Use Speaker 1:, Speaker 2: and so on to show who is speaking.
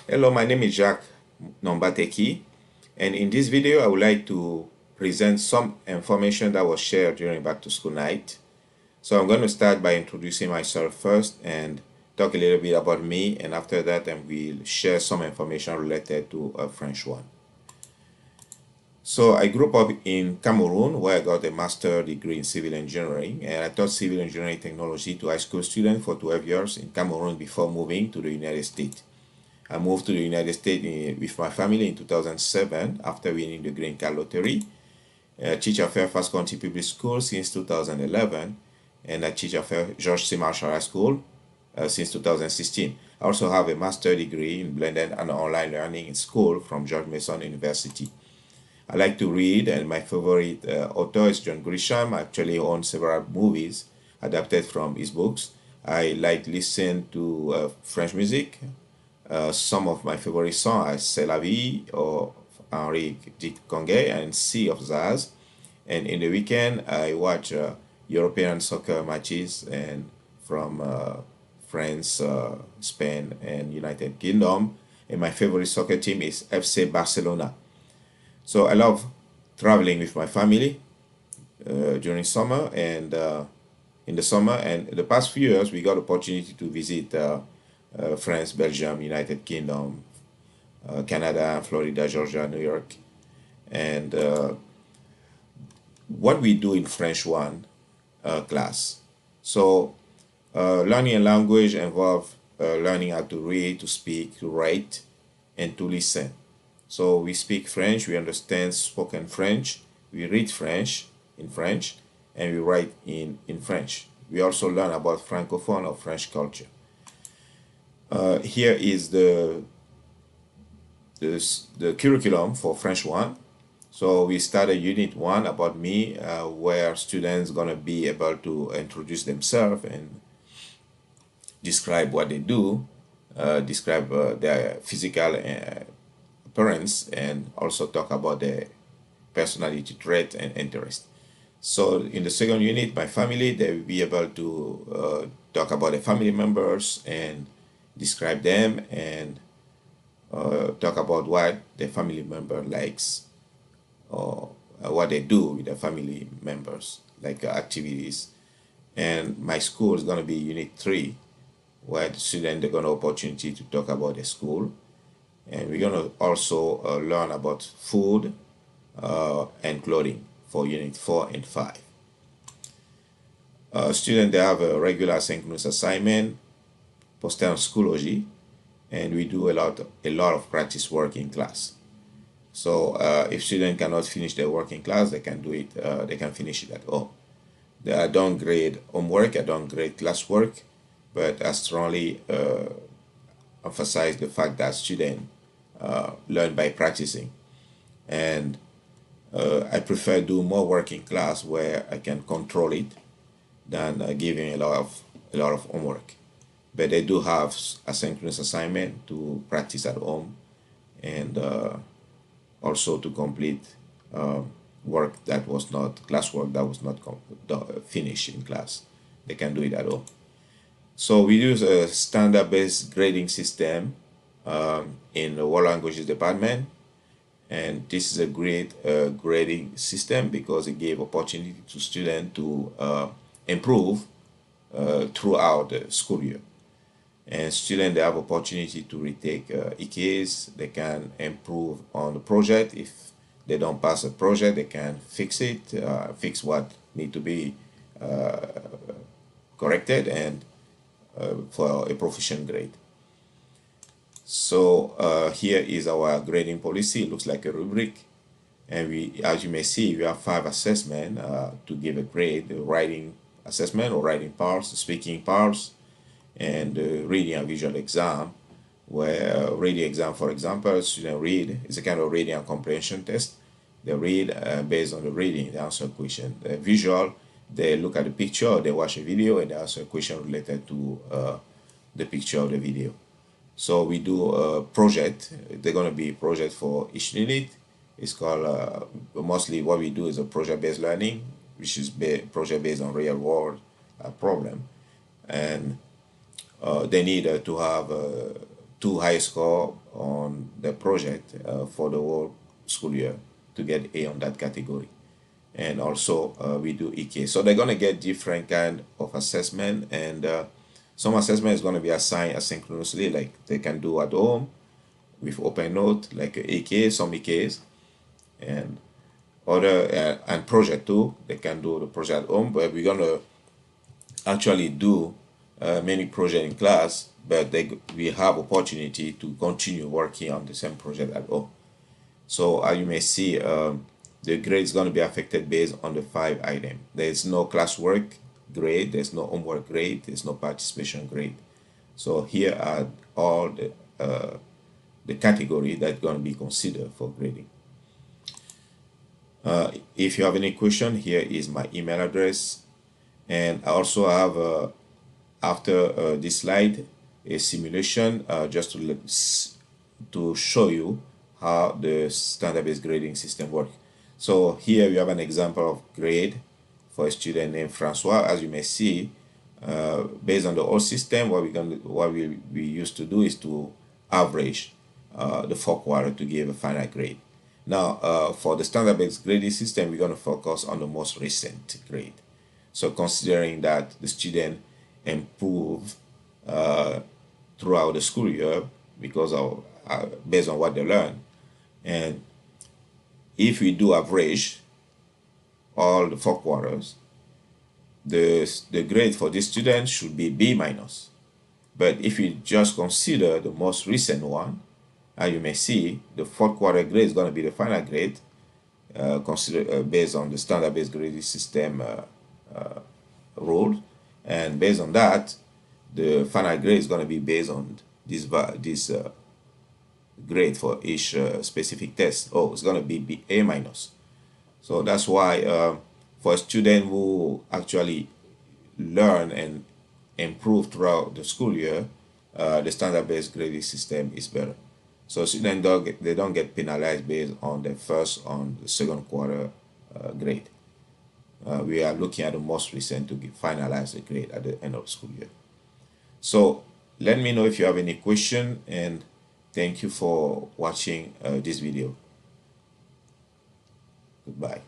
Speaker 1: Hello, my name is Jacques Nombateki, and in this video, I would like to present some information that was shared during back to school night. So I'm going to start by introducing myself first and talk a little bit about me, and after that, I will share some information related to French 1. So I grew up in Cameroon, where I got a master's degree in civil engineering, and I taught civil engineering technology to high school students for 12 years in Cameroon before moving to the United States. I moved to the United States with my family in 2007 after winning the Green Card Lottery. I teach at Fairfax County Public School since 2011, and I teach at George C. Marshall High School since 2016. I also have a master's degree in blended and online learning in school from George Mason University. I like to read, and my favorite author is John Grisham. I actually own several movies adapted from his books. I like listen to French music. Some of my favorite songs are C'est la vie or Henri Conguet and Sea of Zaz. And in the weekend, I watch European soccer matches and from France, Spain, and United Kingdom. And my favorite soccer team is FC Barcelona. So I love traveling with my family during summer and in the summer. And the past few years, we got opportunity to visit France, Belgium, United Kingdom, Canada, Florida, Georgia, New York. And what we do in French 1 class. So learning a language involves learning how to read, to speak, to write, and to listen. So we speak French, we understand spoken French, we read French in French, and we write in French. We also learn about Francophone or French culture. Here is the curriculum for French 1. So we started Unit 1 about me, where students gonna be able to introduce themselves and describe what they do, describe their physical appearance, and also talk about their personality trait and interest. So in the second unit, my family, they will be able to talk about the family members and describe them and talk about what the family member likes or what they do with the family members, like activities. And my school is going to be Unit 3, where the students are going to opportunity to talk about the school. And we're going to also learn about food and clothing for Unit 4 and 5. Students, they have a regular synchronous assignment, posted on Schoology, and we do a lot of practice work in class. So if students cannot finish their work in class, they can do it. They can finish it at home. I don't grade homework. I don't grade classwork, but I strongly emphasize the fact that students learn by practicing, and I prefer do more work in class where I can control it than giving a lot of homework. But they do have asynchronous assignment to practice at home, and also to complete work that was not classwork that was not finished in class. They can do it at home. So we use a standard-based grading system in the World Languages Department, and this is a great grading system because it gave opportunity to students to improve throughout the school year. And students, they have opportunity to retake EKs. They can improve on the project. If they don't pass a project, they can fix it, fix what need to be corrected, and for a proficient grade. So here is our grading policy. It looks like a rubric, and we, as you may see, we have 5 assessments to give a grade: the writing assessment or writing parts, the speaking parts, and the reading and visual exam. Where reading exam, for example, students read, it's a kind of reading and comprehension test. They read based on the reading, they answer a question. The visual, they look at the picture, they watch a video, and they answer a question related to the picture of the video. So we do a project. They're going to be a project for each unit. It's called, mostly what we do is a project-based learning, which is project based on real world problem. And they need to have 2 high score on the project for the whole school year to get A on that category. And also we do EK. So they're going to get different kind of assessment, and some assessment is going to be assigned asynchronously, like they can do at home with OpenNote, like EK, some EKs, and other and project too. They can do the project at home, but we're going to actually do many projects in class, but we have opportunity to continue working on the same project at home. So as you may see, the grade is going to be affected based on the 5 items. There's no classwork grade, there's no homework grade, there's no participation grade. So here are all the category that's going to be considered for grading. If you have any question, here is my email address, and I also have after this slide a simulation just to show you how the standard-based grading system works. So here we have an example of grade for a student named Francois. As you may see, based on the old system, what we used to do is to average the 4 quarters to give a final grade. Now, for the standard-based grading system, we're going to focus on the most recent grade. So considering that the student improved throughout the school year because of based on what they learn, and if we do average all the 4 quarters, the grade for this student should be B minus. But if you just consider the most recent one, as you may see, the 4th quarter grade is going to be the final grade, based on the standard-based grading system rule, and based on that, the final grade is going to be based on this grade for each specific test. Oh, it's going to be A minus. So that's why for a student who actually learn and improve throughout the school year, the standard-based grading system is better. So students don't get penalized based on the first on the 2nd quarter grade. We are looking at the most recent to finalize the grade at the end of the school year. So let me know if you have any question, and thank you for watching this video. Goodbye.